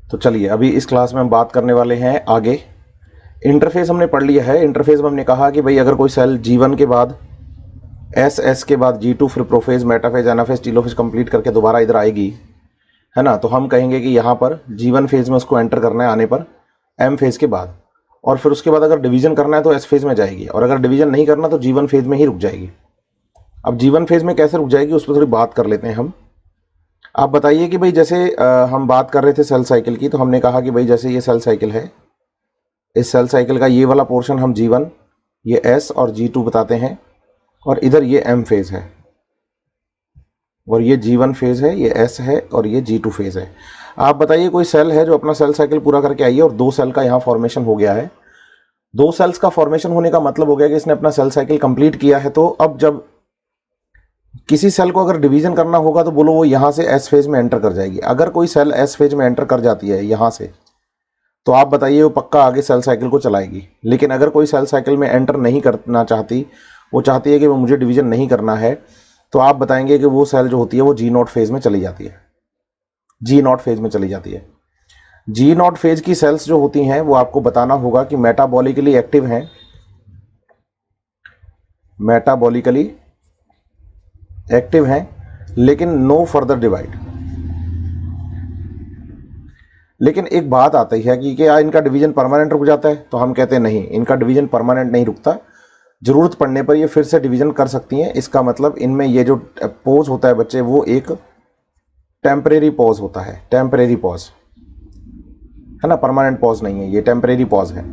तो चलिए अभी इस क्लास में हम बात करने वाले हैं आगे। इंटरफेस हमने पढ़ लिया है। इंटरफेस में हमने कहा कि भाई अगर कोई सेल G1 के बाद एस के बाद G2 फिर prophase metaphase anaphase telophase complete करके दोबारा इधर आएगी, है ना, तो हम कहेंगे कि यहाँ पर G1 फेज में उसको एंटर करना है आने पर M फेज के बाद, और फिर उसके बाद अगर डिवीजन करना है तो S फेज में जाएगी, और अगर डिवीजन नहीं करना तो G1 फेज में ही रुक जाएगी। अब G1 फेज में कैसे रुक जाएगी उस पर थोड़ी बात कर लेते हैं हम। आप बताइए कि भाई जैसे हम बात कर रहे थे सेल साइकिल की, तो हमने कहा कि भाई जैसे ये सेल साइकिल है, इस सेल साइकिल का ये वाला पोर्शन हम G1, ये S और G2 बताते हैं, और इधर ये M फेज है, और ये G1 फेज है, ये S है, और ये G2 फेज है। आप बताइए कोई सेल है जो अपना सेल साइकिल पूरा करके आई है और दो सेल का यहाँ फॉर्मेशन हो गया है। दो सेल्स का फॉर्मेशन होने का मतलब हो गया कि इसने अपना सेल साइकिल कंप्लीट किया है। तो अब जब किसी सेल को अगर डिवीजन करना होगा तो बोलो वो यहाँ से S फेज में एंटर कर जाएगी। अगर कोई सेल S फेज में एंटर कर जाती है यहाँ से, तो आप बताइए वो पक्का आगे सेल साइकिल को चलाएगी। लेकिन अगर कोई सेल साइकिल में एंटर नहीं करना चाहती, वो चाहती है कि वो मुझे डिवीजन नहीं करना है, तो आप बताएंगे कि वो सेल जो होती है वो G0 फेज में चली जाती है। G0 फेज में चली जाती है। G0 फेज की सेल्स जो होती हैं वो आपको बताना होगा कि मेटाबॉलिकली एक्टिव हैं, मेटाबॉलिकली एक्टिव हैं, लेकिन नो फर्दर डिवाइड। लेकिन एक बात आती है कि क्या इनका डिवीजन परमानेंट रुक जाता है? तो हम कहते हैं नहीं, इनका डिवीजन परमानेंट नहीं रुकता। जरूरत पड़ने पर ये फिर से डिवीजन कर सकती हैं। इसका मतलब इनमें ये जो पॉज होता है बच्चे, वो एक टेम्परेरी पॉज होता है, टेम्परेरी पॉज है ना, परमानेंट पॉज नहीं है, ये टेम्परेरी पॉज है।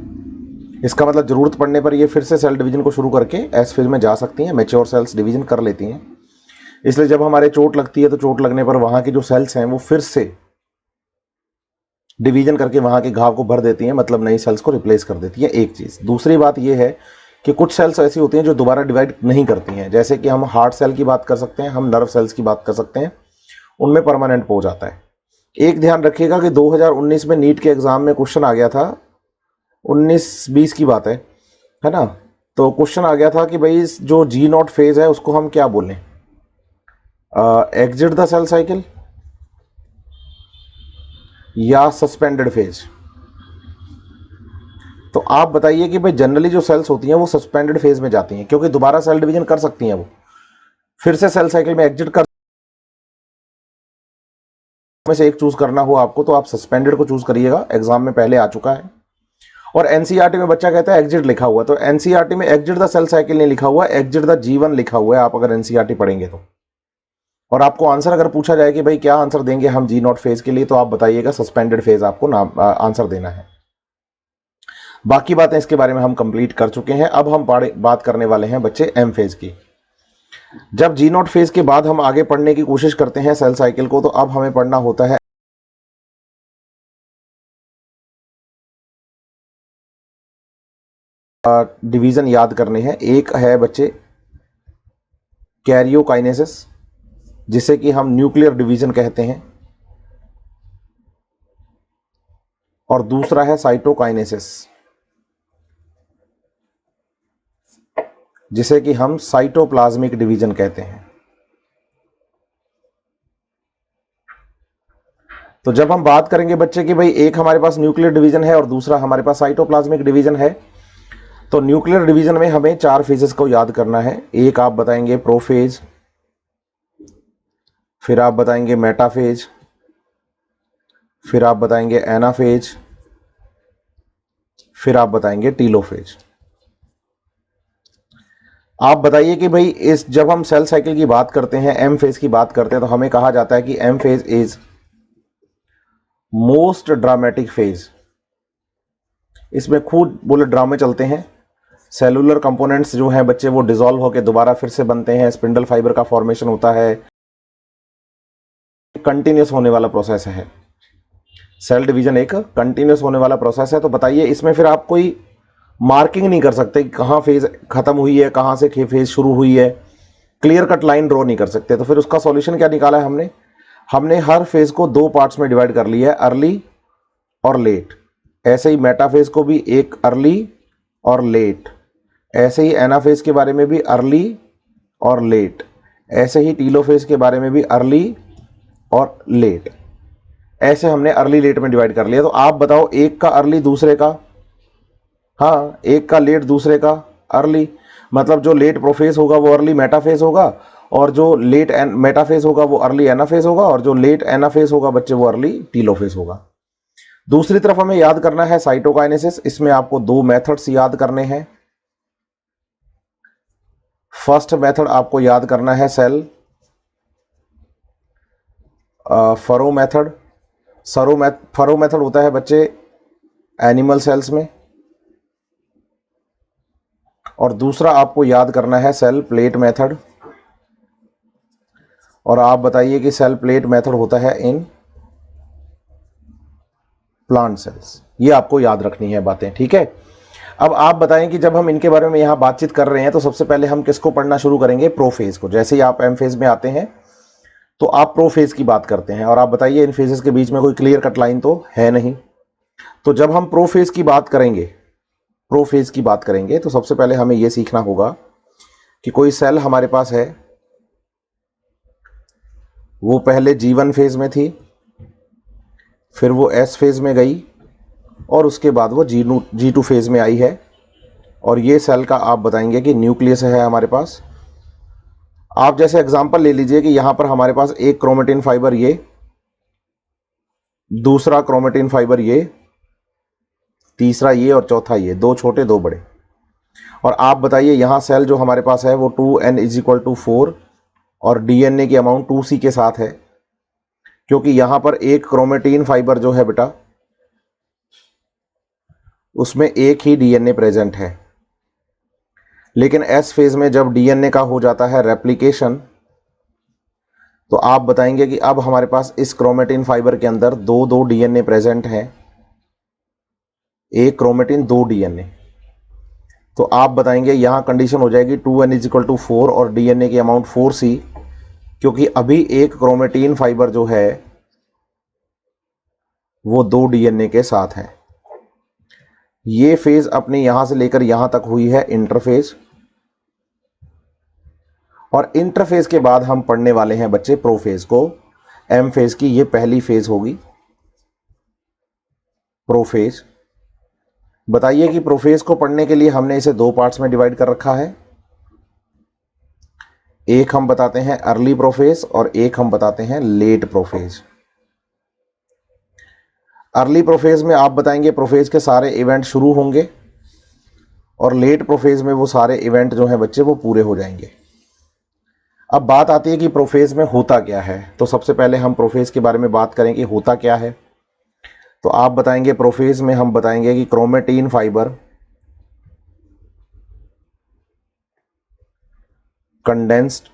इसका मतलब जरूरत पड़ने पर ये फिर से सेल डिवीजन को शुरू करके एस फेज में जा सकती हैं, मैच्योर सेल्स डिवीजन कर लेती हैं। इसलिए जब हमारे चोट लगती है तो चोट लगने पर वहां की जो सेल्स हैं वो फिर से डिवीजन करके वहां के घाव को भर देती हैं, मतलब नई सेल्स को रिप्लेस कर देती है। एक चीज। दूसरी बात यह है कि कुछ सेल्स ऐसी होती हैं जो दोबारा डिवाइड नहीं करती हैं, जैसे कि हम हार्ट सेल की बात कर सकते हैं, हम नर्व सेल्स की बात कर सकते हैं, उनमें परमानेंट पॉज आता है। एक ध्यान रखिएगा कि 2019 में नीट के एग्जाम में क्वेश्चन आ गया था, 19-20 की बात है ना, तो क्वेश्चन आ गया था कि भाई जो G0 फेज है उसको हम क्या बोलें, एग्जिट द सेल साइकिल या सस्पेंडेड फेज। तो आप बताइए कि भाई जनरली जो सेल्स होती हैं वो सस्पेंडेड फेज में जाती हैं, क्योंकि दोबारा सेल डिवीजन कर सकती हैं, वो फिर से सेल साइकिल में एग्जिट कर। में से एक चूज करना हो आपको तो आप सस्पेंडेड को चूज करिएगा, एग्जाम में पहले आ चुका है। और एनसीईआरटी में बच्चा कहता है एग्जिट लिखा हुआ, तो एनसीईआरटी में एग्जिट द सेल साइकिल नहीं लिखा हुआ, एग्जिट द G1 लिखा हुआ है, आप अगर एनसीईआरटी पढ़ेंगे तो। और आपको आंसर अगर पूछा जाए कि भाई क्या आंसर देंगे हम G0 फेज के लिए, तो आप बताइएगा सस्पेंडेड फेज आपको नाम आंसर देना है। बाकी बातें इसके बारे में हम कंप्लीट कर चुके हैं। अब हम बात करने वाले हैं बच्चे M फेज की। जब G0 फेज के बाद हम आगे पढ़ने की कोशिश करते हैं सेल साइकिल को, तो अब हमें पढ़ना होता है डिवीजन याद करने हैं। एक है बच्चे कैरियोकाइनेसिस, जिसे कि हम न्यूक्लियर डिवीजन कहते हैं, और दूसरा है साइटोकाइनेसिस, जिसे कि हम साइटोप्लाज्मिक डिवीजन कहते हैं। तो जब हम बात करेंगे बच्चे कि भाई एक हमारे पास न्यूक्लियर डिवीजन है और दूसरा हमारे पास साइटोप्लाज्मिक डिवीजन है, तो न्यूक्लियर डिवीजन में हमें 4 फेजेस को याद करना है। एक आप बताएंगे प्रोफेज, फिर आप बताएंगे मेटाफेज, फिर आप बताएंगे एनाफेज, फिर आप बताएंगे टीलोफेज। आप बताइए कि भाई इस जब हम सेल साइकिल की बात करते हैं, एम फेज की बात करते हैं, तो हमें कहा जाता है कि M phase is most dramatic phase. इसमें खूब बोले ड्रामे चलते हैं। सेलुलर कंपोनेंट्स जो हैं बच्चे वो डिसॉल्व होकर दोबारा फिर से बनते हैं, स्पिंडल फाइबर का फॉर्मेशन होता है, कंटिन्यूस होने वाला प्रोसेस है। सेल डिवीजन एक कंटिन्यूस होने वाला प्रोसेस है। तो बताइए इसमें फिर आप कोई मार्किंग नहीं कर सकते कि कहां फेज खत्म हुई है, कहां से फेज शुरू हुई है, क्लियर कट लाइन ड्रॉ नहीं कर सकते। तो फिर उसका सॉल्यूशन क्या निकाला है हमने हर फेज को 2 पार्ट्स में डिवाइड कर लिया है, अर्ली और लेट। ऐसे ही मेटाफेज को भी एक अर्ली और लेट, ऐसे ही एनाफेज के बारे में भी अर्ली और लेट, ऐसे ही टीलोफेज के बारे में भी अर्ली और लेट, ऐसे हमने अर्ली लेट में डिवाइड कर लिया। तो आप बताओ, एक का अर्ली दूसरे का, हाँ एक का लेट दूसरे का अर्ली, मतलब जो लेट प्रोफेज होगा वो अर्ली मेटाफेज होगा, और जो लेट मेटाफेज होगा वो अर्ली एनाफेज होगा, और जो लेट एनाफेज होगा बच्चे वो अर्ली टीलोफेज होगा। दूसरी तरफ हमें याद करना है साइटोकाइनेसिस। इसमें आपको दो मेथड्स याद करने हैं। फर्स्ट मेथड आपको याद करना है cell furrow method. Furrow method होता है बच्चे एनिमल सेल्स में, और दूसरा आपको याद करना है सेल प्लेट मेथड। और आप बताइए कि सेल प्लेट मेथड होता है इन प्लांट सेल्स। ये आपको याद रखनी है बातें, ठीक है। अब आप बताएं कि जब हम इनके बारे में यहां बातचीत कर रहे हैं तो सबसे पहले हम किसको पढ़ना शुरू करेंगे? प्रोफेज को। जैसे ही आप एम फेज में आते हैं तो आप प्रोफेज की बात करते हैं, और आप बताइए इन फेजेस के बीच में कोई क्लियर कट लाइन तो है नहीं। तो जब हम प्रोफेज की बात करेंगे तो सबसे पहले हमें यह सीखना होगा कि कोई सेल हमारे पास है, वो पहले G1 फेज में थी, फिर वो S फेज में गई, और उसके बाद वो G2 फेज में आई है। और ये सेल का आप बताएंगे कि न्यूक्लियस है हमारे पास। आप जैसे एग्जांपल ले लीजिए कि यहां पर हमारे पास एक क्रोमेटिन फाइबर ये, दूसरा क्रोमेटिन फाइबर ये, तीसरा ये, और चौथा ये, दो छोटे दो बड़े। और आप बताइए यहां सेल जो हमारे पास है वो 2n = 4 और डीएनए की अमाउंट 2c के साथ है, क्योंकि यहां पर एक क्रोमेटिन फाइबर जो है बेटा उसमें एक ही डीएनए प्रेजेंट है। लेकिन एस फेज में जब डीएनए का हो जाता है रेप्लिकेशन, तो आप बताएंगे कि अब हमारे पास इस क्रोमेटिन फाइबर के अंदर दो दो डीएनए प्रेजेंट हैं, एक क्रोमेटिन दो डीएनए। तो आप बताएंगे यहां कंडीशन हो जाएगी 2n = 4 और डीएनए की अमाउंट 4c, क्योंकि अभी एक क्रोमेटिन फाइबर जो है वो दो डीएनए के साथ है। ये फेज अपने यहां से लेकर यहां तक हुई है इंटरफेज, और इंटरफेज के बाद हम पढ़ने वाले हैं बच्चे प्रोफेज को। एम फेज की ये पहली फेज होगी, प्रोफेज। बताइए कि प्रोफेज को पढ़ने के लिए हमने इसे दो पार्ट्स में डिवाइड कर रखा है। एक हम बताते हैं अर्ली प्रोफेज और एक हम बताते हैं लेट प्रोफेज। अर्ली प्रोफेज में आप बताएंगे प्रोफेज के सारे इवेंट शुरू होंगे, और लेट प्रोफेज में वो सारे इवेंट जो हैं बच्चे वो पूरे हो जाएंगे। अब बात आती है कि प्रोफेज में होता क्या है। तो सबसे पहले हम प्रोफेज के बारे में बात करें कि होता क्या है। तो आप बताएंगे प्रोफेज में हम बताएंगे कि chromatin fibre condensed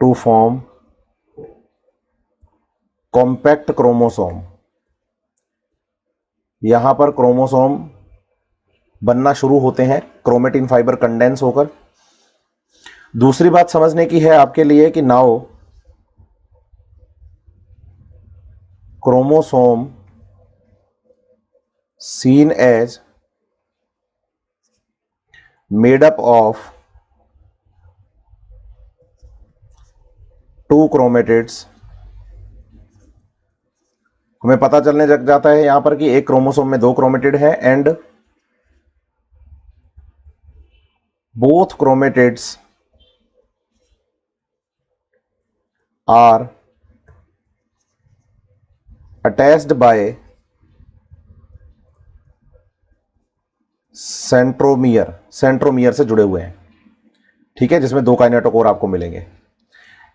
to form compact chromosome. यहां पर क्रोमोसोम बनना शुरू होते हैं क्रोमेटिन फाइबर कंडेंस होकर। दूसरी बात समझने की है आपके लिए कि now chromosome seen as made up of two chromatids। हमें पता चलने लग जाता है यहां पर कि एक क्रोमोसोम में दो क्रोमेटिड है, and both chromatids are attached by centromere से जुड़े हुए हैं, ठीक है, जिसमें दो काइनेटोकोर आपको मिलेंगे।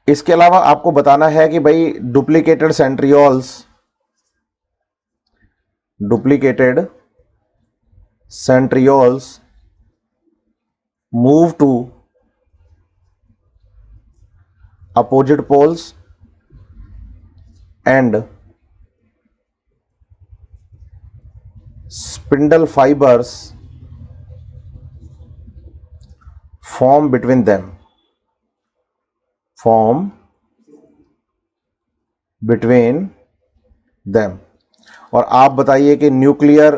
इसके अलावा आपको बताना है कि भाई duplicated centrioles move to opposite poles and spindle fibers form between them। और आप बताइए कि nuclear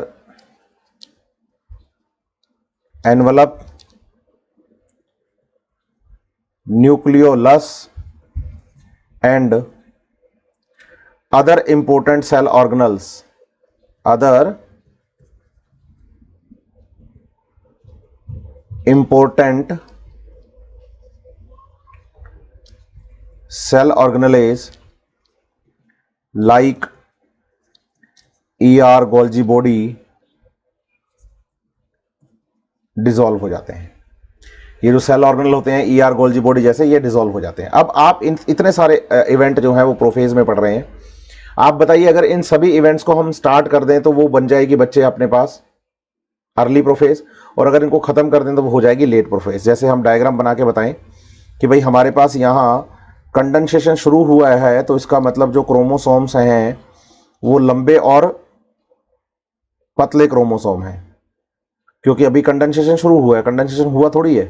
envelope, nucleolus and other important cell organelles, other important cell organelles like ER Golgi body dissolve हो जाते हैं। ये जो सेल ऑर्गेनल होते हैं ER गोल्जी बॉडी जैसे, ये डिसॉल्व हो जाते हैं। अब आप इतने सारे इवेंट जो है वो प्रोफेज में पढ़ रहे हैं, आप बताइए अगर इन सभी इवेंट्स को हम स्टार्ट कर दें तो वो बन जाएगी बच्चे अपने पास अर्ली प्रोफेज, और अगर इनको खत्म कर दें तो वो हो जाएगी लेट प्रोफेज। जैसे हम डायग्राम बना के बताएं कि भाई हमारे पास यहाँ कंडेंसेशन शुरू हुआ है, तो इसका मतलब जो क्रोमोसोम्स हैं वो लंबे और पतले क्रोमोसोम हैं, क्योंकि अभी कंडेंसेशन शुरू हुआ है, कंडेंसेशन हुआ थोड़ी है,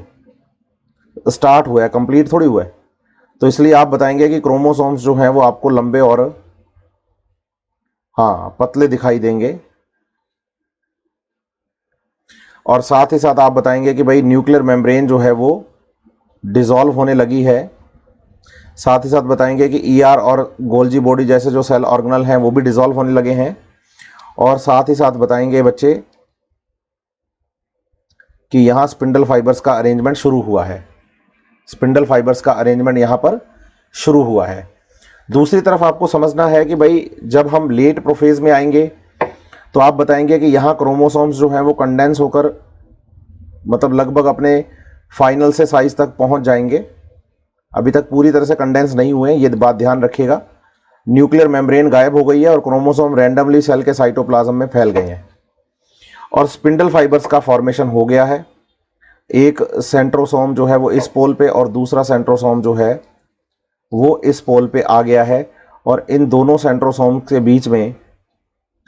स्टार्ट हुआ है, कंप्लीट थोड़ी हुआ है। तो इसलिए आप बताएंगे कि क्रोमोसोम्स जो हैं वो आपको लंबे और पतले दिखाई देंगे, और साथ ही साथ आप बताएंगे कि भाई न्यूक्लियर मेम्ब्रेन जो है वो डिसॉल्व होने लगी है। साथ ही साथ बताएंगे कि ER और गोल्जी बॉडी जैसे जो सेल ऑर्गेनल हैं वो भी डिसॉल्व होने लगे हैं। और साथ ही साथ बताएंगे बच्चे कि यहाँ स्पिंडल फाइबर्स का अरेंजमेंट शुरू हुआ है, स्पिंडल फाइबर्स का अरेंजमेंट यहाँ पर शुरू हुआ है। दूसरी तरफ आपको समझना है कि भाई जब हम लेट प्रोफेज में आएंगे तो आप बताएंगे कि यहाँ क्रोमोसोम्स जो हैं वो कंडेंस होकर मतलब लगभग अपने फाइनल से साइज तक पहुँच जाएंगे, अभी तक पूरी तरह से कंडेंस नहीं हुए हैं, ये बात ध्यान रखिएगा। न्यूक्लियर मेम्ब्रेन गायब हो गई है और क्रोमोसोम रैंडमली सेल के साइटोप्लाज्म में फैल गए हैं, और स्पिंडल फाइबर्स का फॉर्मेशन हो गया है। एक सेंट्रोसोम जो है वो इस पोल पे और दूसरा सेंट्रोसोम जो है वो इस पोल पे आ गया है, और इन दोनों सेंट्रोसोम के बीच में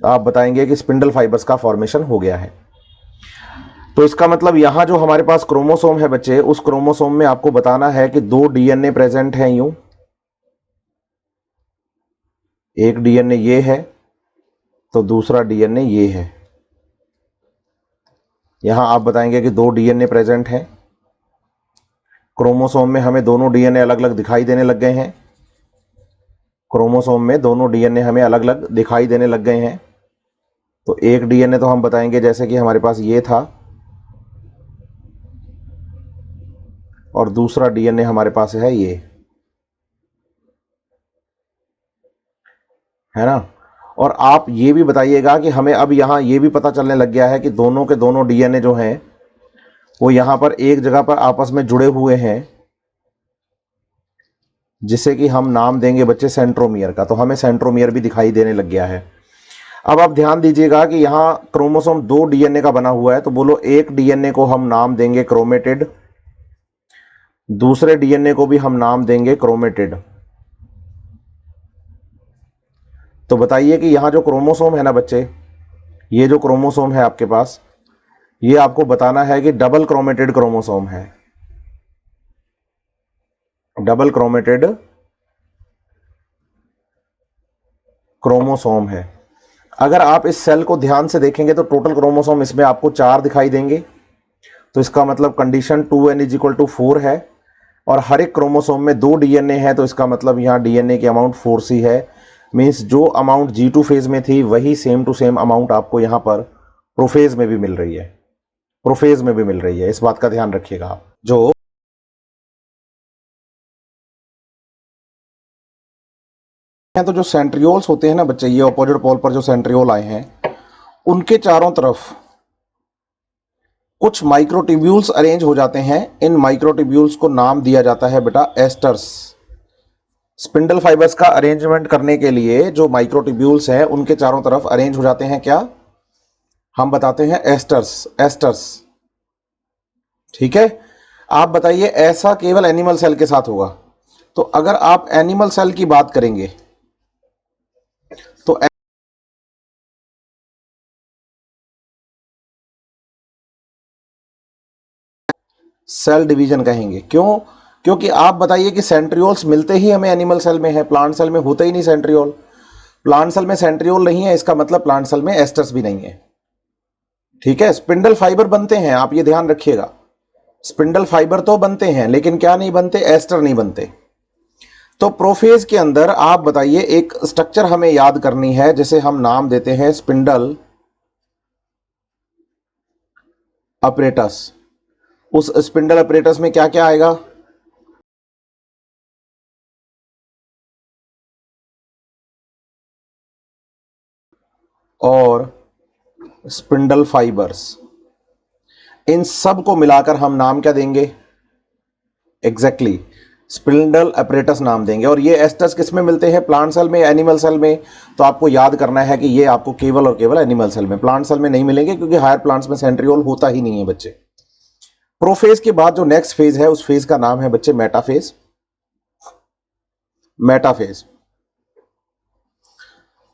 आप बताएंगे कि स्पिंडल फाइबर्स का फॉर्मेशन हो गया है। तो इसका मतलब यहां जो हमारे पास क्रोमोसोम है बच्चे, उस क्रोमोसोम में आपको बताना है कि 2 DNA प्रेजेंट हैं। यूं एक DNA ये है तो दूसरा DNA ये है। यहां आप बताएंगे कि 2 DNA प्रेजेंट हैं। क्रोमोसोम में हमें दोनों DNA अलग अलग दिखाई देने लग गए हैं, क्रोमोसोम में दोनों DNA हमें अलग अलग दिखाई देने लग गए हैं। तो एक DNA तो हम बताएंगे जैसे कि हमारे पास ये था, और दूसरा DNA हमारे पास है ये, है ना। और आप ये भी बताइएगा कि हमें अब यहाँ ये भी पता चलने लग गया है कि दोनों के दोनों DNA जो हैं वो यहाँ पर एक जगह पर आपस में जुड़े हुए हैं, जिसे कि हम नाम देंगे बच्चे सेंट्रोमियर का। तो हमें सेंट्रोमियर भी दिखाई देने लग गया है। अब आप ध्यान दीजिएगा कि यहाँ क्रोमोसोम 2 DNA का बना हुआ है, तो बोलो एक DNA को हम नाम देंगे क्रोमेटिड, दूसरे DNA को भी हम नाम देंगे क्रोमेटिड। तो बताइए कि यहाँ जो क्रोमोसोम है ना बच्चे, ये जो क्रोमोसोम है आपके पास, ये आपको बताना है कि डबल क्रोमेटेड क्रोमोसोम है, डबल क्रोमेटेड क्रोमोसोम है। अगर आप इस सेल को ध्यान से देखेंगे तो टोटल क्रोमोसोम इसमें आपको 4 दिखाई देंगे, तो इसका मतलब कंडीशन 2n = 4 है, और हर एक क्रोमोसोम में 2 DNA है, तो इसका मतलब यहाँ DNA की अमाउंट 4C है। मीन्स जो अमाउंट G2 फेज में थी वही सेम टू सेम अमाउंट आपको यहाँ पर प्रोफेज में भी मिल रही है, प्रोफेज में भी मिल रही है। इस बात का ध्यान रखिएगा आप। तो जो सेंट्रियोल्स होते हैं ना बच्चे, ये ऑपोजिट पोल पर जो सेंट्रियोल आए हैं, उनके चारों तरफ कुछ माइक्रोट्यूब्यूल्स अरेंज हो जाते हैं। इन माइक्रोट्यूब्यूल्स को नाम दिया जाता है बेटा एस्टर्स। स्पिंडल फाइबर्स का अरेंजमेंट करने के लिए जो माइक्रोट्यूब्यूल्स हैं उनके चारों तरफ अरेंज हो जाते हैं, क्या हम बताते हैं एस्टर्स, एस्टर्स। ठीक है। आप बताइए ऐसा केवल एनिमल सेल के साथ होगा। तो अगर आप एनिमल सेल की बात करेंगे तो सेल डिवीजन कहेंगे। क्यों? क्योंकि आप बताइए कि सेंट्रियोल्स मिलते ही हमें एनिमल सेल में है, प्लांट सेल में होते ही नहीं सेंट्रियोल। प्लांट सेल में सेंट्रियोल नहीं है, इसका मतलब प्लांट सेल में एस्टर्स भी नहीं है। ठीक है। स्पिंडल फाइबर बनते हैं, आप ये ध्यान रखिएगा, स्पिंडल फाइबर तो बनते हैं, लेकिन क्या नहीं बनते, एस्टर नहीं बनते। तो प्रोफेज के अंदर आप बताइए, एक स्ट्रक्चर हमें याद करनी है, जिसे हम नाम देते हैं स्पिंडल अपरेटस। उस स्पिंडल अपरेटस में क्या क्या आएगा? और स्पिंडल फाइबर्स, इन सब को मिलाकर हम नाम क्या देंगे? एग्जैक्टली स्पिंडल अपरेटस नाम देंगे। और ये एस्टस किस में मिलते हैं? प्लांट सेल में या एनिमल सेल में? तो आपको याद करना है कि ये आपको केवल और केवल एनिमल सेल में, प्लांट सेल में नहीं मिलेंगे, क्योंकि हायर प्लांट्स में सेंट्रियोल होता ही नहीं है बच्चे। प्रोफेज के बाद जो नेक्स्ट फेज है, उस फेज का नाम है बच्चे मेटाफेज। मेटाफेज।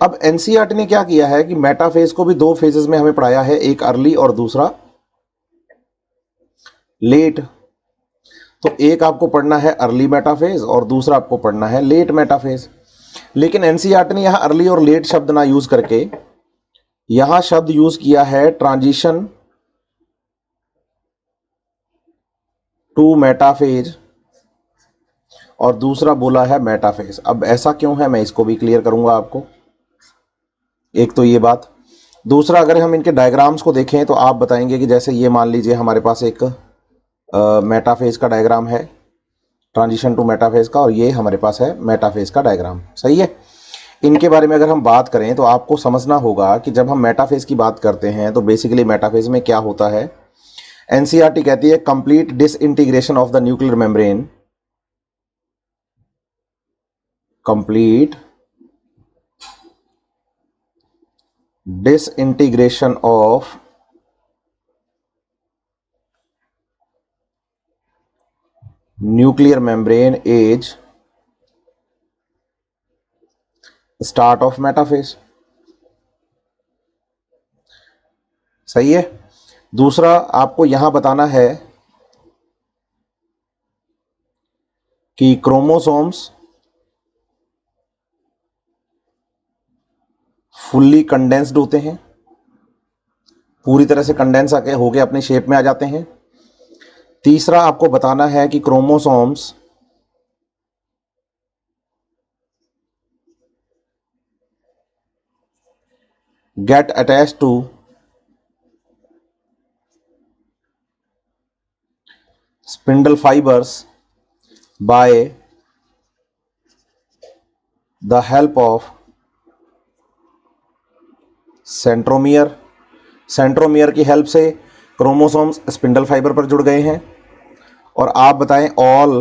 अब एनसीईआरटी ने क्या किया है कि मेटाफेज को भी दो फेजेस में हमें पढ़ाया है, एक अर्ली और दूसरा लेट। तो एक आपको पढ़ना है अर्ली मेटाफेज और दूसरा आपको पढ़ना है लेट मेटाफेज। लेकिन एनसीईआरटी ने यहां अर्ली और लेट शब्द ना यूज करके यहां शब्द यूज किया है ट्रांजिशन टू मेटाफेज, और दूसरा बोला है मेटाफेज। अब ऐसा क्यों है, मैं इसको भी क्लियर करूंगा आपको। एक तो ये बात, दूसरा अगर हम इनके डायग्राम्स को देखें तो आप बताएंगे कि जैसे ये मान लीजिए हमारे पास एक मेटाफेज का डायग्राम है, ट्रांजिशन टू मेटाफेज का, और ये हमारे पास है मेटाफेज का डायग्राम। सही है। इनके बारे में अगर हम बात करें तो आपको समझना होगा कि जब हम मेटाफेज की बात करते हैं तो बेसिकली मेटाफेज में क्या होता है। एनसीईआरटी कहती है complete disintegration of the nuclear membrane, complete disintegration of nuclear membrane is start of metaphase. सही है। दूसरा आपको यहां बताना है कि क्रोमोसोम्स फुल्ली कंडेंस्ड होते हैं, पूरी तरह से कंडेंस आके होके अपने शेप में आ जाते हैं। तीसरा आपको बताना है कि chromosomes get attached to spindle fibres by the help of centromere. Centromere की हेल्प से क्रोमोसोम्स स्पिंडल फाइबर पर जुड़ गए हैं। और आप बताएं all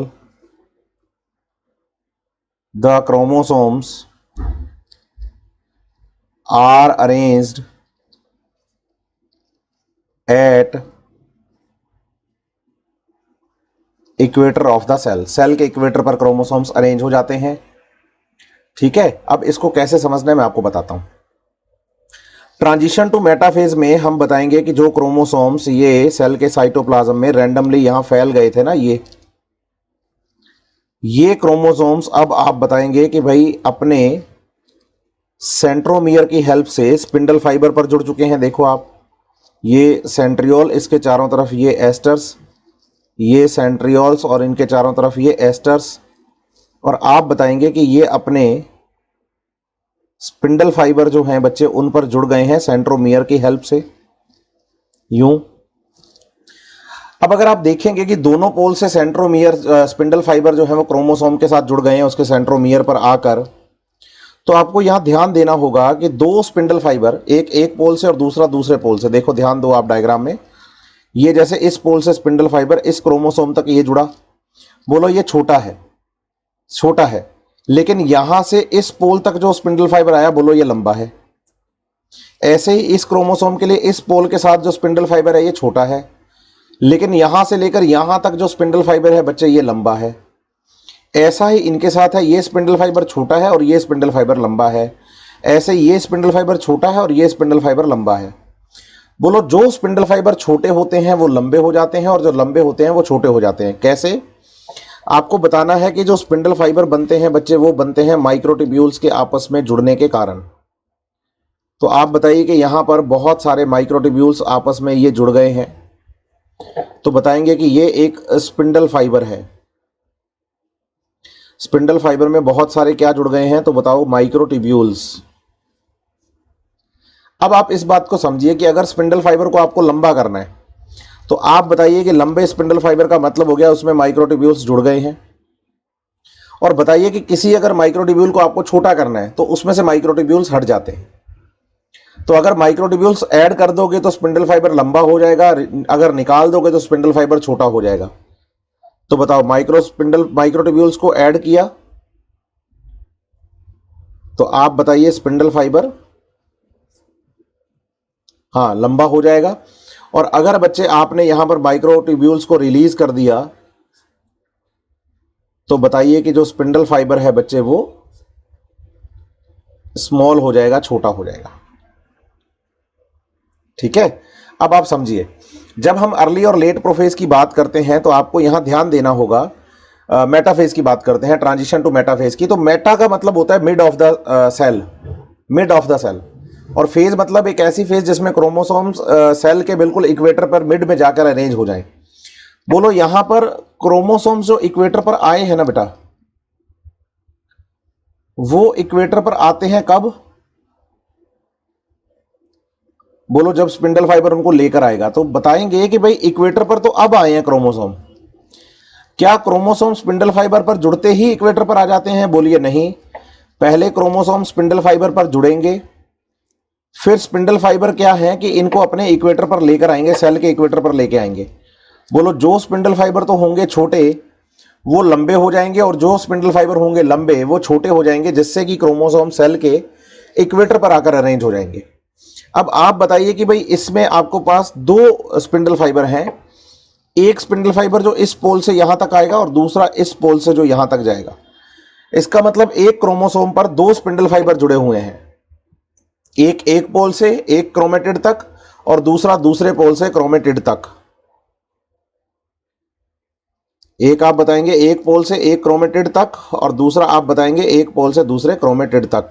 the chromosomes are arranged at equator of the cell. Cell के इक्वेटर पर क्रोमोसोम्स अरेंज हो जाते हैं। ठीक है। अब इसको कैसे समझना है मैं आपको बताता हूं। ट्रांजिशन टू मेटाफेज में हम बताएंगे कि जो क्रोमोसोम्स ये सेल के साइटोप्लाज्म में रैंडमली यहां फैल गए थे ना, ये क्रोमोसोम्स अब आप बताएंगे कि भाई अपने सेंट्रोमियर की हेल्प से स्पिंडल फाइबर पर जुड़ चुके हैं। देखो आप, ये सेंट्रियोल, इसके चारों तरफ ये एस्टर्स, ये सेंट्रियोल्स, और इनके चारों तरफ ये एस्टर्स। और आप बताएंगे कि ये अपने स्पिंडल फाइबर जो हैं बच्चे, उन पर जुड़ गए हैं सेंट्रोमियर की हेल्प से, यूं। अब अगर आप देखेंगे कि दोनों पोल से सेंट्रोमियर स्पिंडल फाइबर जो है वो क्रोमोसोम के साथ जुड़ गए हैं उसके सेंट्रोमियर पर आकर, तो आपको यहां ध्यान देना होगा कि दो स्पिंडल फाइबर, एक पोल से और दूसरा दूसरे पोल से। देखो ध्यान दो आप डायग्राम में, ये जैसे इस पोल से स्पिंडल फाइबर इस क्रोमोसोम तक ये जुड़ा, बोलो ये छोटा है, छोटा है। लेकिन यहां से इस पोल तक जो स्पिंडल फाइबर आया, बोलो ये लंबा है। ऐसे ही इस क्रोमोसोम के लिए इस पोल के साथ जो स्पिंडल फाइबर है ये छोटा है, लेकिन यहां से लेकर यहां तक जो स्पिंडल फाइबर है बच्चे ये लंबा है। ऐसा ही इनके साथ है, ये स्पिंडल फाइबर छोटा है और ये स्पिंडल फाइबर लंबा है। ऐसे ये स्पिंडल फाइबर छोटा है और ये स्पिंडल फाइबर लंबा है। बोलो जो स्पिंडल फाइबर छोटे होते हैं वो लंबे हो जाते हैं और जो लंबे होते हैं वो छोटे हो जाते हैं। कैसे? आपको बताना है कि जो स्पिंडल फाइबर बनते हैं बच्चे, वो बनते हैं माइक्रोट्यूब्यूल्स के आपस में जुड़ने के कारण। तो आप बताइए कि यहां पर बहुत सारे माइक्रोट्यूब्यूल्स आपस में ये जुड़ गए हैं, तो बताएंगे कि ये एक स्पिंडल फाइबर है। स्पिंडल फाइबर में बहुत सारे क्या जुड़ गए हैं, तो बताओ माइक्रोट्यूब्यूल्स। अब आप इस बात को समझिए कि अगर स्पिंडल फाइबर को आपको लंबा करना है तो आप बताइए कि लंबे स्पिंडल फाइबर का मतलब हो गया उसमें माइक्रोट्यूब्यूल्स जुड़ गए हैं, और बताइए कि किसी अगर माइक्रोट्यूब्यूल को आपको छोटा करना है तो उसमें से माइक्रोट्यूब्यूल्स हट जाते हैं। तो अगर माइक्रोट्यूब्यूल्स ऐड कर दोगे तो स्पिंडल फाइबर लंबा हो जाएगा, अगर निकाल दोगे तो स्पिंडल फाइबर छोटा हो जाएगा। तो बताओ माइक्रोट्यूब्यूल्स को ऐड किया तो आप बताइए स्पिंडल फाइबर हाँ लंबा हो जाएगा, और अगर बच्चे आपने यहां पर माइक्रोट्यूब्यूल्स को रिलीज कर दिया तो बताइए कि जो स्पिंडल फाइबर है बच्चे वो स्मॉल हो जाएगा, छोटा हो जाएगा। ठीक है, अब आप समझिए, जब हम अर्ली और लेट प्रोफेज की बात करते हैं तो आपको यहां ध्यान देना होगा, मेटाफेज की बात करते हैं, ट्रांजिशन टू मेटाफेज की, तो मेटा का मतलब होता है mid of the cell, mid of the cell, और फेज मतलब एक ऐसी फेज जिसमें क्रोमोसोम्स सेल के बिल्कुल इक्वेटर पर मिड में जाकर अरेंज हो जाएं। बोलो यहां पर क्रोमोसोम्स जो इक्वेटर पर आए हैं ना बेटा, वो इक्वेटर पर आते हैं कब? बोलो जब स्पिंडल फाइबर उनको लेकर आएगा। तो बताएंगे कि भाई इक्वेटर पर तो अब आए हैं क्रोमोसोम, क्या क्रोमोसोम स्पिंडल फाइबर पर जुड़ते ही इक्वेटर पर आ जाते हैं? बोलिए नहीं, पहले क्रोमोसोम स्पिंडल फाइबर पर जुड़ेंगे, फिर स्पिंडल फाइबर क्या है कि इनको अपने इक्वेटर पर लेकर आएंगे, सेल के इक्वेटर पर लेके आएंगे। बोलो जो स्पिंडल फाइबर तो होंगे छोटे वो लंबे हो जाएंगे, और जो स्पिंडल फाइबर होंगे लंबे वो छोटे हो जाएंगे, जिससे कि क्रोमोसोम सेल के इक्वेटर पर आकर अरेंज हो जाएंगे। अब आप बताइए कि भाई इसमें आपको पास दो स्पिंडल फाइबर हैं, एक स्पिंडल फाइबर जो इस पोल से यहां तक आएगा और दूसरा इस पोल से जो यहां तक जाएगा। इसका मतलब एक क्रोमोसोम पर दो स्पिंडल फाइबर जुड़े हुए हैं, एक एक पोल से एक क्रोमेटिड तक और दूसरा दूसरे पोल से क्रोमेटिड तक। एक आप बताएंगे एक पोल से एक क्रोमेटिड तक, और दूसरा आप बताएंगे एक पोल से दूसरे क्रोमेटिड तक,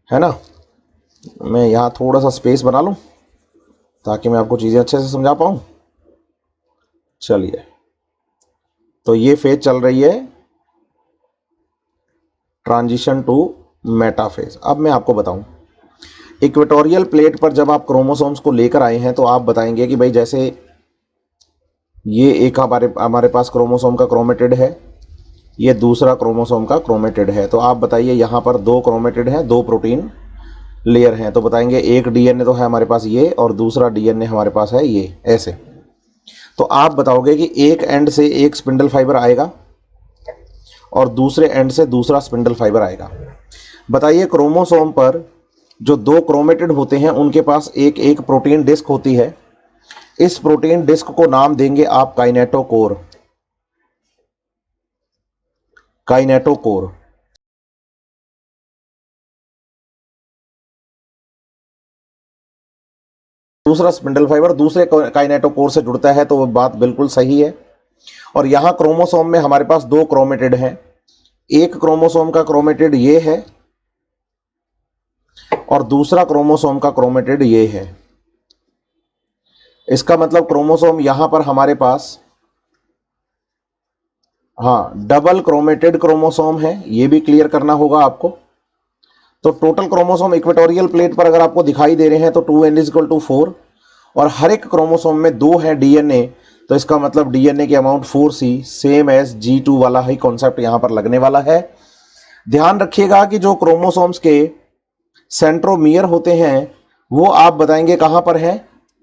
है ना। मैं यहां थोड़ा सा स्पेस बना लूं ताकि मैं आपको चीजें अच्छे से समझा पाऊं। चलिए, तो ये फेज चल रही है ट्रांजिशन टू मेटाफेज। अब मैं आपको बताऊं, इक्वेटोरियल प्लेट पर जब आप क्रोमोसोम्स को लेकर आए हैं तो आप बताएंगे कि भाई जैसे ये एक हमारे हमारे पास क्रोमोसोम का क्रोमेटिड है, ये दूसरा क्रोमोसोम का क्रोमेटिड है, तो आप बताइए यहां पर दो क्रोमेटिड हैं, दो प्रोटीन लेयर हैं, तो बताएंगे एक डीएनए तो है हमारे पास ये और दूसरा डीएनए हमारे पास है ये, ऐसे। तो आप बताओगे कि एक एंड से एक स्पिंडल फाइबर आएगा और दूसरे एंड से दूसरा स्पिंडल फाइबर आएगा। बताइए क्रोमोसोम पर जो दो क्रोमेटिड होते हैं उनके पास एक एक प्रोटीन डिस्क होती है, इस प्रोटीन डिस्क को नाम देंगे आप काइनेटोकोर, काइनेटोकोर। दूसरा स्पिंडल फाइबर दूसरे काइनेटोकोर से जुड़ता है, तो वो बात बिल्कुल सही है। और यहां क्रोमोसोम में हमारे पास दो क्रोमेटिड हैं, एक क्रोमोसोम का क्रोमेटिड ये है और दूसरा क्रोमोसोम का क्रोमेटिड ये है। इसका मतलब क्रोमोसोम यहां पर हमारे पास हाँ डबल क्रोमेटेड क्रोमोसोम है, ये भी क्लियर करना होगा आपको। तो टोटल क्रोमोसोम इक्वेटोरियल प्लेट पर अगर आपको दिखाई दे रहे हैं तो 2n=4, और हर एक क्रोमोसोम में दो है डीएनए, तो इसका मतलब डीएनए की amount 4c, same as G2 वाला ही कॉन्सेप्ट यहां पर लगने वाला है। ध्यान रखिएगा कि जो क्रोमोसोम्स के सेंट्रोमियर होते हैं वो आप बताएंगे कहां पर है,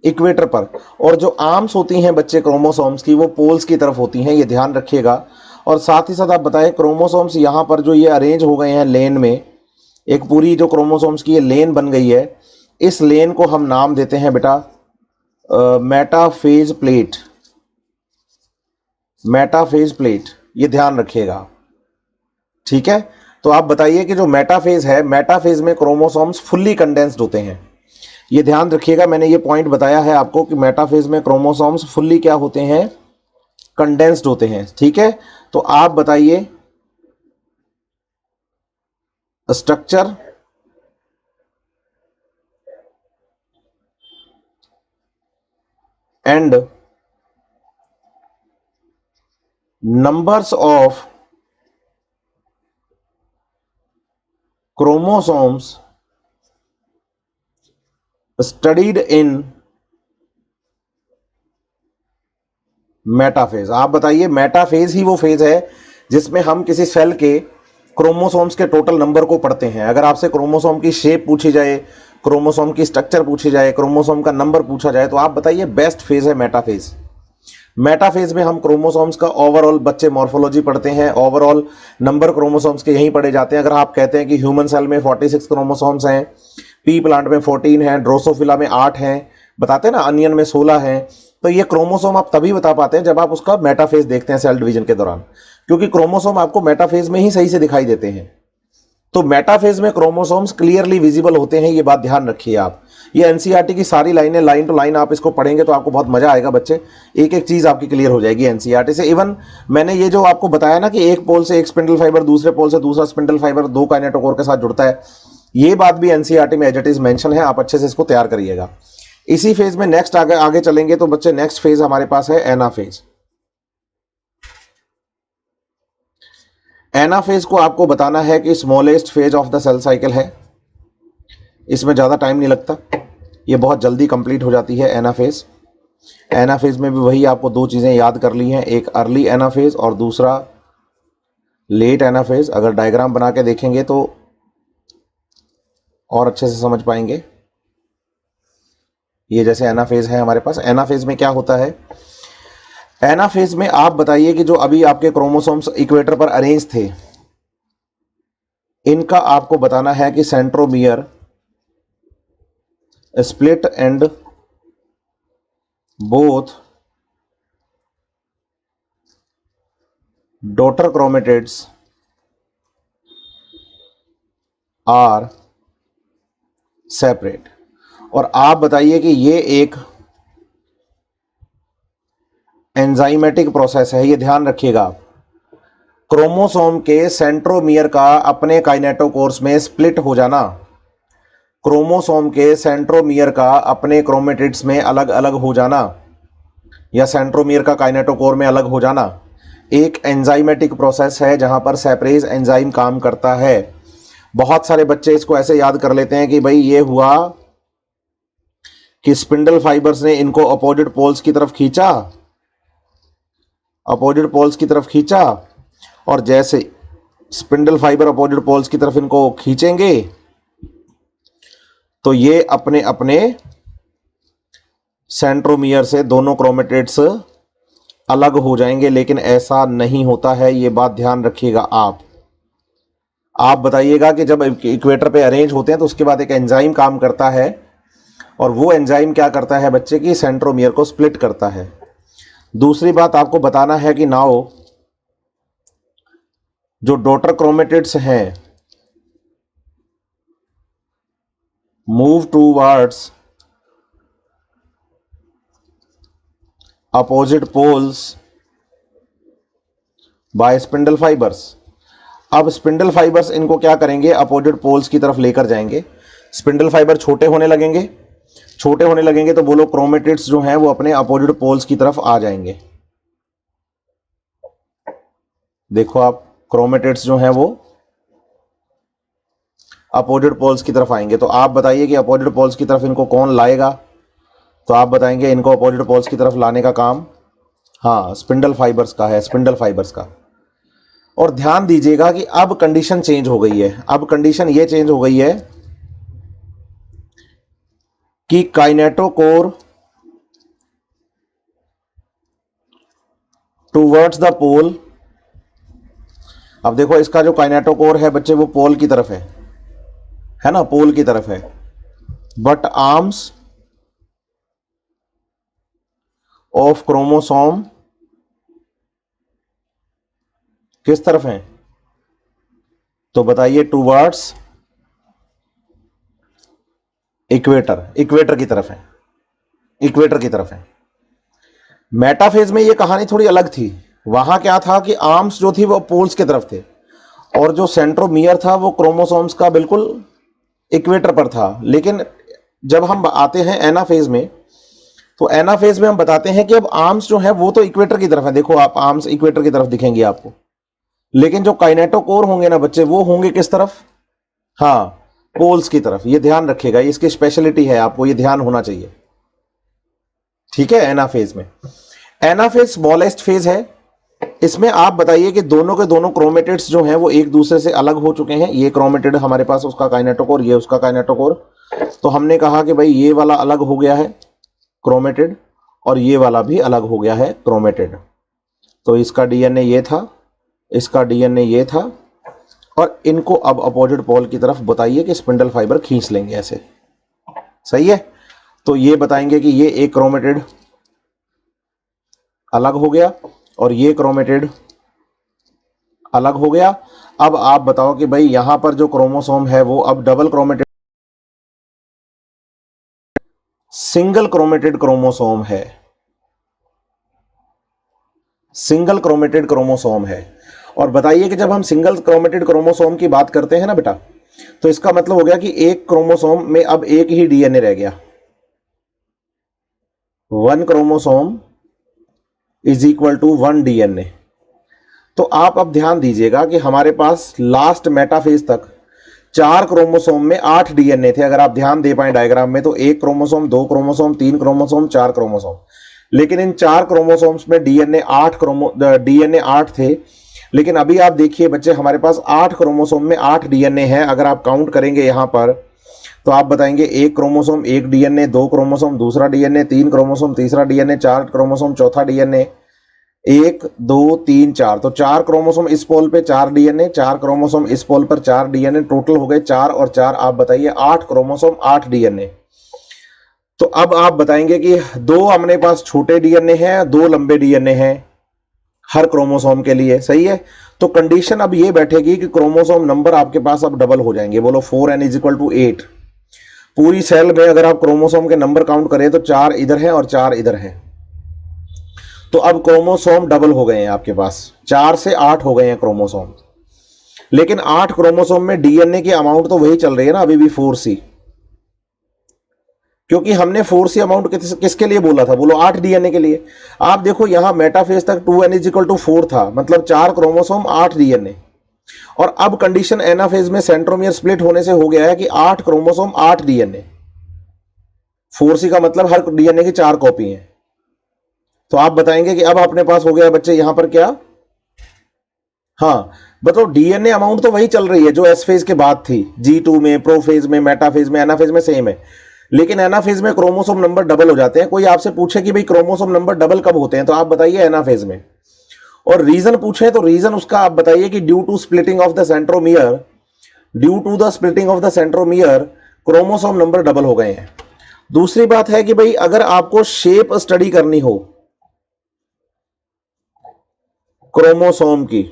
इक्वेटर पर, और जो आर्म्स होती हैं बच्चे क्रोमोसोम्स की वो पोल्स की तरफ होती हैं, ये ध्यान रखिएगा। और साथ ही साथ आप बताएं क्रोमोसोम्स यहां पर जो ये अरेंज हो गए हैं लेन में, एक पूरी जो क्रोमोसोम्स की ये लेन बन गई है, इस लेन को हम नाम देते हैं बेटा मेटाफेज प्लेट, मेटाफेज प्लेट, ये ध्यान रखिएगा। ठीक है, तो आप बताइए कि जो मेटाफेज है, मेटाफेज में क्रोमोसोम्स फुल्ली कंडेंस्ड होते हैं, ये ध्यान रखिएगा। मैंने ये पॉइंट बताया है आपको कि मेटाफेज में क्रोमोसोम्स फुल्ली क्या होते हैं, कंडेंस्ड होते हैं। ठीक है, तो आप बताइए structure and numbers of chromosomes studied in metaphase. आप बताइए, मेटाफेज ही वो फेज है जिसमें हम किसी सेल के क्रोमोसोम्स के टोटल नंबर को पढ़ते हैं। अगर आपसे क्रोमोसोम की शेप पूछी जाए, क्रोमोसोम की स्ट्रक्चर पूछी जाए, क्रोमोसोम का नंबर पूछा जाए, तो आप बताइए बेस्ट फेज है मेटाफेज। मेटाफेज में हम क्रोमोसोम्स का ओवरऑल बच्चे मॉर्फोलॉजी पढ़ते हैं, ओवरऑल नंबर क्रोमोसोम्स के यहीं पढ़े जाते हैं। अगर आप कहते हैं कि ह्यूमन सेल में 46 क्रोमोसोम्स हैं, पी प्लांट में 14 हैं, ड्रोसोफिला में 8 हैं, बताते हैं ना, अनियन में 16 हैं, तो ये क्रोमोसोम आप तभी बता पाते हैं जब आप उसका मेटाफेज देखते हैं सेल डिवीजन के दौरान, क्योंकि क्रोमोसोम आपको मेटाफेज में ही सही से दिखाई देते हैं। तो मेटाफेज में क्रोमोसोम्स क्लियरली विजिबल होते हैं, ये बात ध्यान रखिए आप। ये एनसीईआरटी की सारी लाइनें लाइन टू लाइन आप इसको पढ़ेंगे तो आपको बहुत मजा आएगा बच्चे, एक एक चीज आपकी क्लियर हो जाएगी एनसीईआरटी से। इवन मैंने ये जो आपको बताया ना कि एक पोल से एक स्पिंडल फाइबर, दूसरे पोल से दूसरा स्पिंडल फाइबर 2 काइनेटोकोर के साथ जुड़ता है, ये बात भी एनसीईआरटी में एज इट इज मेंशन है, आप अच्छे से इसको तैयार करिएगा। इसी फेज में नेक्स्ट आगे चलेंगे तो बच्चे नेक्स्ट फेज हमारे पास है एनाफेज। एनाफेज को आपको बताना है कि smallest phase of the cell cycle है, इसमें ज्यादा टाइम नहीं लगता, ये बहुत जल्दी कंप्लीट हो जाती है एनाफेज। एनाफेज में भी वही आपको 2 चीजें याद कर ली हैं, एक अर्ली एनाफेज और दूसरा लेट एनाफेज। अगर डायग्राम बना के देखेंगे तो और अच्छे से समझ पाएंगे। ये जैसे एनाफेज है हमारे पास, एनाफेज में क्या होता है, एनाफेज में आप बताइए कि जो अभी आपके क्रोमोसोम्स इक्वेटर पर अरेंज थे, इनका आपको बताना है कि centromere split and both daughter chromatids are separate. और आप बताइए कि ये एक एंजाइमेटिक प्रोसेस है, ये ध्यान रखिएगा आप। क्रोमोसोम के सेंट्रोमियर का अपने काइनेटोकोर्स में स्प्लिट हो जाना, क्रोमोसोम के सेंट्रोमियर का अपने क्रोमेटिड्स में अलग अलग हो जाना, या सेंट्रोमियर का काइनेटोकोर में अलग हो जाना, एक एंजाइमेटिक प्रोसेस है जहां पर सेपरेज एंजाइम काम करता है। बहुत सारे बच्चे इसको ऐसे याद कर लेते हैं कि भाई ये हुआ कि स्पिंडल फाइबर्स ने इनको अपोजिट पोल्स की तरफ खींचा, अपोजिट पोल्स की तरफ खींचा, और जैसे स्पिंडल फाइबर अपोजिट पोल्स की तरफ इनको खींचेंगे तो ये अपने अपने सेंट्रोमियर से दोनों क्रोमेटिड्स अलग हो जाएंगे, लेकिन ऐसा नहीं होता है, ये बात ध्यान रखिएगा आप बताइएगा कि जब इक्वेटर पे अरेंज होते हैं तो उसके बाद एक एंजाइम काम करता है, और वो एंजाइम क्या करता है बच्चे की, सेंट्रोमियर को स्प्लिट करता है। दूसरी बात आपको बताना है कि नाउ जो डॉटर क्रोमेटिड्स हैं move towards opposite poles by spindle fibres. अब स्पिंडल फाइबर्स इनको क्या करेंगे, अपोजिट पोल्स की तरफ लेकर जाएंगे। स्पिंडल फाइबर छोटे होने लगेंगे, छोटे होने लगेंगे तो बोलो क्रोमेटिड्स जो हैं वो अपने अपोजिट पोल्स की तरफ आ जाएंगे। देखो आप, क्रोमेटिड्स जो हैं वो अपोजिट पोल्स की तरफ आएंगे। तो आप बताइए कि अपोजिट पोल्स की तरफ इनको कौन लाएगा, तो आप बताएंगे इनको अपोजिट पोल्स की तरफ लाने का काम, हाँ, स्पिंडल फाइबर्स का है, स्पिंडल फाइबर्स का। और ध्यान दीजिएगा कि अब कंडीशन चेंज हो गई है, अब कंडीशन ये चेंज हो गई है कि काइनेटोकोर टूवर्ड्स द पोल। अब देखो इसका जो काइनेटोकोर है बच्चे वो पोल की तरफ है ना, पोल की तरफ है, बट आर्म्स ऑफ क्रोमोसोम किस तरफ हैं, तो बताइए टूवर्ड्स इक्वेटर, इक्वेटर की तरफ है, इक्वेटर की तरफ है। मेटाफेज में ये कहानी थोड़ी अलग थी, वहां क्या था कि आर्म्स जो थी वो पोल्स की तरफ थे, और जो सेंट्रोमियर था वो क्रोमोसोम्स का बिल्कुल इक्वेटर पर था। लेकिन जब हम आते हैं एनाफेज में तो एनाफेज में हम बताते हैं कि अब आर्म्स जो है वो तो इक्वेटर की तरफ है, देखो आप आर्म्स इक्वेटर की तरफ दिखेंगे आपको, लेकिन जो काइनेटोकोर होंगे ना बच्चे वो होंगे किस तरफ, हाँ पोल्स की तरफ। ये ध्यान रखिएगा, इसकी स्पेशलिटी है, आपको ये ध्यान होना चाहिए, ठीक है। एनाफेज में, एनाफेज स्मॉलेस्ट फेज है, इसमें आप बताइए कि दोनों के दोनों क्रोमेटिड्स जो हैं वो एक दूसरे से अलग हो चुके हैं। ये क्रोमेटिड हमारे पास उसका काइनेटोकोर, ये उसका काइनेटोकोर, तो हमने कहा कि भाई ये वाला अलग हो गया है क्रोमेटिड और ये वाला भी अलग हो गया है क्रोमेटिड। तो इसका डीएनए ये था, इसका डीएनए ये था, और इनको अब अपोजिट पोल की तरफ बताइए कि स्पिंडल फाइबर खींच लेंगे ऐसे, सही है। तो ये बताएंगे कि ये एक क्रोमेटिड अलग हो गया और ये क्रोमेटिड अलग हो गया। अब आप बताओ कि भाई यहां पर जो क्रोमोसोम है वो अब double chromatid, single chromatid chromosome है, सिंगल क्रोमेटिड क्रोमोसोम है। और बताइए कि जब हम सिंगल क्रोमेटिड क्रोमोसोम की बात करते हैं ना बेटा, तो इसका मतलब हो गया कि एक क्रोमोसोम में अब एक ही डीएनए रह गया, one chromosome is equal to one DNA. तो आप अब ध्यान दीजिएगा कि हमारे पास लास्ट मेटाफेज तक 4 क्रोमोसोम में 8 डीएनए थे। अगर आप ध्यान दे पाए डायग्राम में, तो 1 क्रोमोसोम, 2 क्रोमोसोम, 3 क्रोमोसोम, 4 क्रोमोसोम, लेकिन इन 4 क्रोमोसोम्स में डीएनए 8 थे। लेकिन अभी आप देखिए बच्चे, हमारे पास 8 क्रोमोसोम में 8 डीएनए हैं। अगर आप काउंट करेंगे यहां पर, तो आप बताएंगे 1 क्रोमोसोम 1 डीएनए, 2 क्रोमोसोम दूसरा डीएनए, 3 क्रोमोसोम तीसरा डीएनए, 4 क्रोमोसोम चौथा डीएनए, 1 2 3 4। तो 4 क्रोमोसोम इस पोल पे 4 डीएनए, 4 क्रोमोसोम इस पोल पर 4 डीएनए, टोटल हो गए 4 और 4, आप बताइए 8 क्रोमोसोम 8 डीएनए। तो अब आप बताएंगे कि 2 अपने पास छोटे डीएनए हैं, 2 लंबे डीएनए हैं हर क्रोमोसोम के लिए, सही है। तो कंडीशन अब ये बैठेगी कि क्रोमोसोम नंबर आपके पास अब डबल हो जाएंगे। बोलो 4n इज इक्वल टू 8। पूरी सेल में अगर आप क्रोमोसोम के नंबर काउंट करें तो 4 इधर हैं और 4 इधर हैं। तो अब क्रोमोसोम डबल हो गए हैं आपके पास, 4 से 8 हो गए हैं क्रोमोसोम। लेकिन 8 क्रोमोसोम में डीएनए की अमाउंट तो वही चल रही है ना अभी भी, 4c, क्योंकि हमने 4c अमाउंट किसके लिए बोला था, बोलो 8 डीएनए के लिए। आप देखो यहां मेटाफेज तक 2n इज इक्वल टू 4 था, मतलब 4 क्रोमोसोम 8 डीएनए। और अब कंडीशन एनाफेज में सेंट्रोमियर स्प्लिट होने से हो गया है कि 8 क्रोमोसोम 8 डीएनए, 4c का मतलब हर डीएनए की 4 कॉपी है। तो आप बताएंगे कि अब अपने पास हो गया बच्चे यहां पर क्या, हाँ बताओ, डीएनए अमाउंट तो वही चल रही है जो एस फेज के बाद थी, G2 में, प्रोफेज में, मेटाफेज में, एनाफेज में सेम है। लेकिन एनाफेज में क्रोमोसोम नंबर डबल हो जाते हैं। कोई आपसे पूछे कि भाई क्रोमोसोम नंबर डबल कब होते हैं, तो आप बताइए एनाफेज में। और रीजन पूछे तो रीजन उसका आप बताइए कि due to splitting of the centromere, due to the splitting of the centromere chromosome number double हो गए हैं। दूसरी बात है कि भाई अगर आपको शेप स्टडी करनी हो क्रोमोसोम की,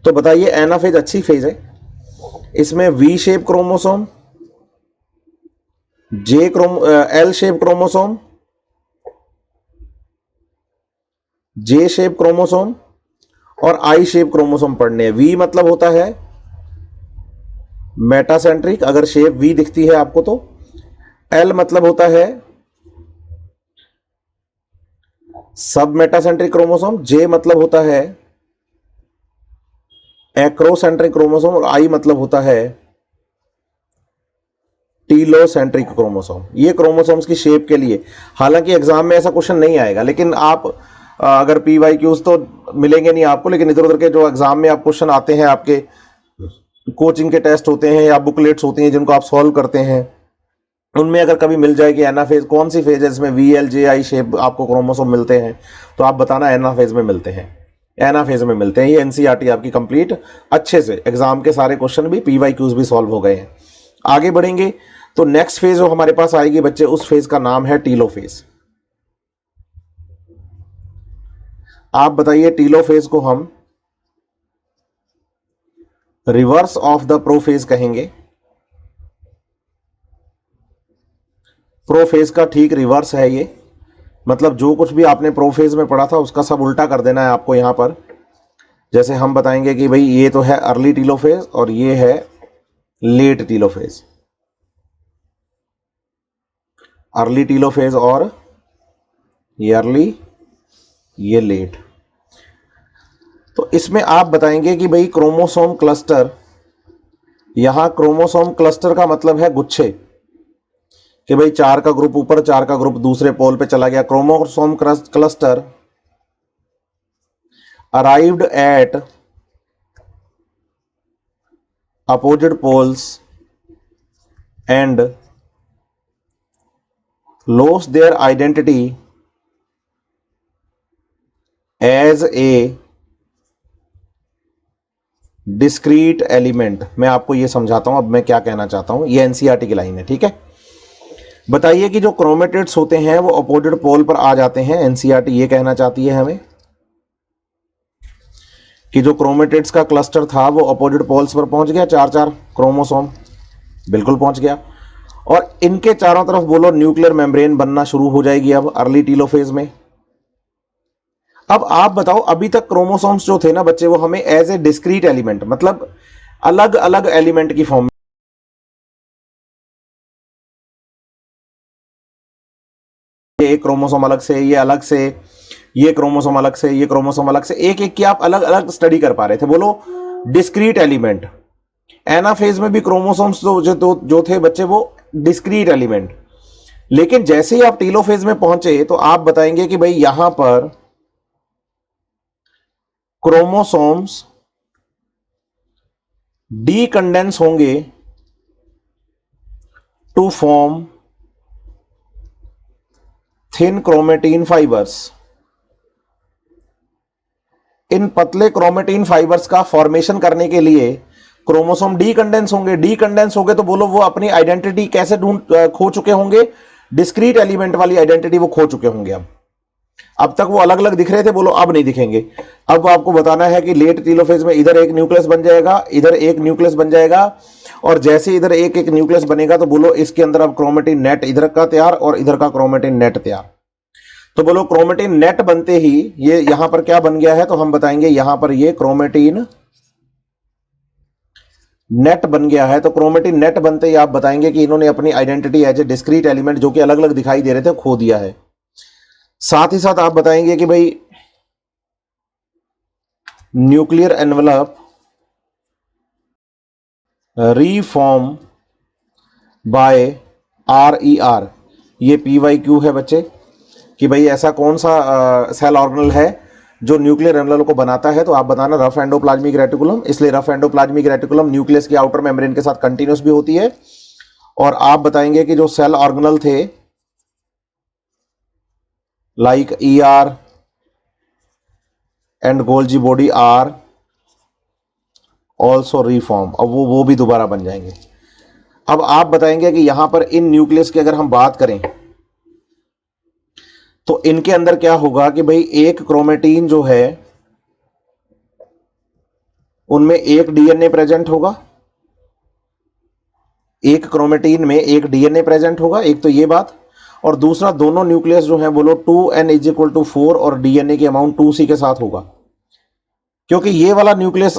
तो बताइए एनाफेज अच्छी फेज है। इसमें V shape chromosome, L shape chromosome, जे शेप क्रोमोसोम और आई शेप क्रोमोसोम पढ़ने हैं। वी मतलब होता है मेटासेंट्रिक, अगर शेप वी दिखती है आपको तो। एल मतलब होता है सब मेटासेंट्रिक क्रोमोसोम, जे मतलब होता है एक्रोसेंट्रिक क्रोमोसोम और आई मतलब होता है टीलोसेंट्रिक क्रोमोसोम। ये क्रोमोसोम्स की शेप के लिए, हालांकि एग्जाम में ऐसा क्वेश्चन नहीं आएगा, लेकिन आप अगर PYQs तो मिलेंगे नहीं आपको, लेकिन इधर उधर के जो एग्जाम में आप क्वेश्चन आते हैं, आपके कोचिंग के टेस्ट होते हैं या बुकलेट्स होती हैं जिनको आप सॉल्व करते हैं, उनमें अगर कभी मिल जाए कि एनाफेज कौन सी फेज है जिसमें VLJI शेप आपको क्रोमोसोम मिलते हैं, तो आप बताना एनाफेज में मिलते हैं, एनाफेज में मिलते हैं। ये NCERT आपकी कंप्लीट अच्छे से, एग्जाम के सारे क्वेश्चन भी, PYQs भी सॉल्व हो गए हैं। आगे बढ़ेंगे तो नेक्स्ट फेज जो हमारे पास आएगी बच्चे, उस फेज का नाम है टीलोफेज। आप बताइए टीलोफेज को हम रिवर्स ऑफ द प्रोफेज कहेंगे। प्रोफेज का ठीक रिवर्स है ये, मतलब जो कुछ भी आपने प्रोफेज में पढ़ा था उसका सब उल्टा कर देना है आपको यहां पर। जैसे हम बताएंगे कि भाई ये तो है अर्ली टीलोफेज और ये है लेट टीलोफेज। अर्ली टीलोफेज और ये अर्ली, ये लेट। तो इसमें आप बताएंगे कि भाई क्रोमोसोम क्लस्टर, यहां क्रोमोसोम क्लस्टर का मतलब है गुच्छे, कि भाई 4 का ग्रुप ऊपर, 4 का ग्रुप दूसरे पोल पे चला गया। Chromosome cluster arrived at opposite poles and lost their identity as a discrete element। मैं आपको ये समझाता हूं अब मैं क्या कहना चाहता हूं, ये एनसीईआरटी की लाइन है, ठीक है। बताइए कि जो क्रोमेटिड्स होते हैं वो अपोजिट पोल पर आ जाते हैं। एनसीईआरटी ये कहना चाहती है हमें कि जो क्रोमेटिड्स का क्लस्टर था वो अपोजिट पोल्स पर पहुंच गया, 4-4 क्रोमोसोम, बिल्कुल पहुंच गया। और इनके चारों तरफ बोलो न्यूक्लियर मेम्ब्रेन बनना शुरू हो जाएगी अब अर्ली टीलोफेज में। अब आप बताओ, अभी तक क्रोमोसोम्स जो थे ना बच्चे, वो हमें एज ए डिस्क्रीट एलिमेंट, मतलब अलग अलग एलिमेंट की फॉर्म, ये एक क्रोमोसोम अलग से, ये अलग से, ये क्रोमोसोम अलग से, ये क्रोमोसोम अलग से, एक एक की आप अलग अलग स्टडी कर पा रहे थे। बोलो डिस्क्रीट एलिमेंट। एनाफेज में भी क्रोमोसोम्स जो थे बच्चे वो डिस्क्रीट एलिमेंट। लेकिन जैसे ही आप टीलोफेज में पहुंचे तो आप बताएंगे कि भाई यहां पर क्रोमोसोम्स डीकंडेंस होंगे to form thin chromatin fibres. इन पतले क्रोमेटिन फाइबर्स का फॉर्मेशन करने के लिए क्रोमोसोम डीकंडेंस होंगे। डीकंडेंस हो गए तो बोलो वो अपनी आइडेंटिटी कैसे खो चुके होंगे, डिस्क्रीट एलिमेंट वाली आइडेंटिटी वो खो चुके होंगे। अब तक वो अलग अलग दिख रहे थे, बोलो अब नहीं दिखेंगे। अब आपको बताना है कि लेट टीलोफेज में इधर एक न्यूक्लियस बन जाएगा, इधर एक न्यूक्लियस बन जाएगा, और जैसे इधर एक एक न्यूक्लियस बनेगा तो बोलो इसके अंदर अब क्रोमेटिन नेट इधर का तैयार और इधर का क्रोमेटिन नेट तैयार। तो बोलो क्रोमेटिन नेट बनते ही ये यहां पर क्या बन गया है, तो हम बताएंगे यहां पर ये क्रोमेटिन नेट बन गया है। तो क्रोमेटिन नेट बनते ही आप बताएंगे कि इन्होंने अपनी identity as a discrete element जो कि अलग अलग दिखाई दे रहे थे खो दिया है। साथ ही साथ आप बताएंगे कि भाई nuclear envelope reform by RER, ये PYQ है बच्चे, कि भाई ऐसा कौन सा सेल ऑर्गेनल है जो न्यूक्लियर एनवलप को बनाता है। तो आप बताना रफ एंडोप्लाज्मिक रेटिकुलम। इसलिए रफ एंडोप्लाज्मिक रेटिकुलम न्यूक्लियस की आउटर मेम्ब्रेन के साथ कंटिन्यूस भी होती है। और आप बताएंगे कि जो सेल ऑर्गेनल थे like ER and Golgi body are also reform, अब वो भी दोबारा बन जाएंगे। अब आप बताएंगे कि यहां पर इन न्यूक्लियस की अगर हम बात करें तो इनके अंदर क्या होगा कि भाई एक क्रोमेटीन जो है उनमें एक DNA प्रेजेंट होगा, एक क्रोमेटीन में एक DNA प्रेजेंट होगा, एक तो ये बात। और दूसरा दोनों न्यूक्लियस जो है बोलो 2n = 4 और DNA की अमाउंट 2c के साथ होगा। क्योंकि ये वाला न्यूक्लियस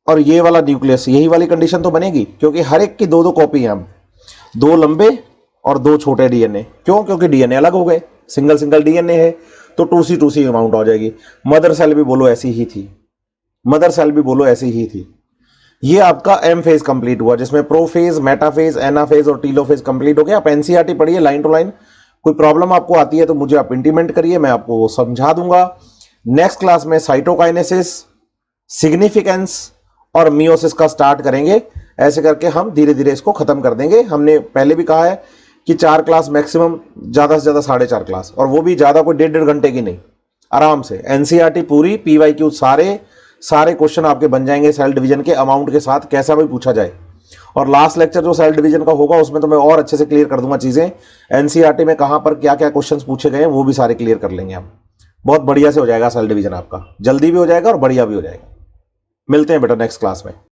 और ये वाला न्यूक्लियस, यही वाली कंडीशन तो बनेगी, क्योंकि हर एक की दो दो कॉपी हैं, 2 लंबे और 2 छोटे DNA। क्यों? क्योंकि DNA अलग हो गए, सिंगल सिंगल DNA है, तो 2c अमाउंट हो जाएगी। मदर सेल भी बोलो ऐसी ही थी, मदर सेल भी बोलो ऐसी ही थी। ये आपका M फेज कंप्लीट हुआ, जिसमें प्रोफेज, मेटाफेज, एनाफेज और टीलोफेज कंप्लीट हो गया। आप एनसीईआरटी पढ़िए लाइन टू लाइन। कोई प्रॉब्लम आपको आती है तो मुझे आप इंटीमेंट करिए, मैं आपको वो समझा दूंगा। नेक्स्ट क्लास में साइटोकाइनेसिस, सिग्निफिकेंस और मियोसिस का स्टार्ट करेंगे। ऐसे करके हम धीरे धीरे इसको खत्म कर देंगे। हमने पहले भी कहा है कि 4 क्लास मैक्सिमम, ज्यादा से ज्यादा 4.5 क्लास, और वो भी ज्यादा कोई 1.5 घंटे की नहीं, आराम से एनसीईआरटी पूरी, PYQ सारे क्वेश्चन आपके बन जाएंगे सेल डिवीजन के अमाउंट के साथ, कैसा भी पूछा जाए। और लास्ट लेक्चर जो सेल डिवीजन का होगा उसमें तो मैं और अच्छे से क्लियर कर दूंगा चीजें। एनसीईआरटी में कहां पर क्या क्या क्वेश्चंस पूछे गए हैं वो भी सारे क्लियर कर लेंगे हम। बहुत बढ़िया से हो जाएगा सेल डिवीजन आपका, जल्दी भी हो जाएगा और बढ़िया भी हो जाएगा। मिलते हैं बेटा नेक्स्ट क्लास में।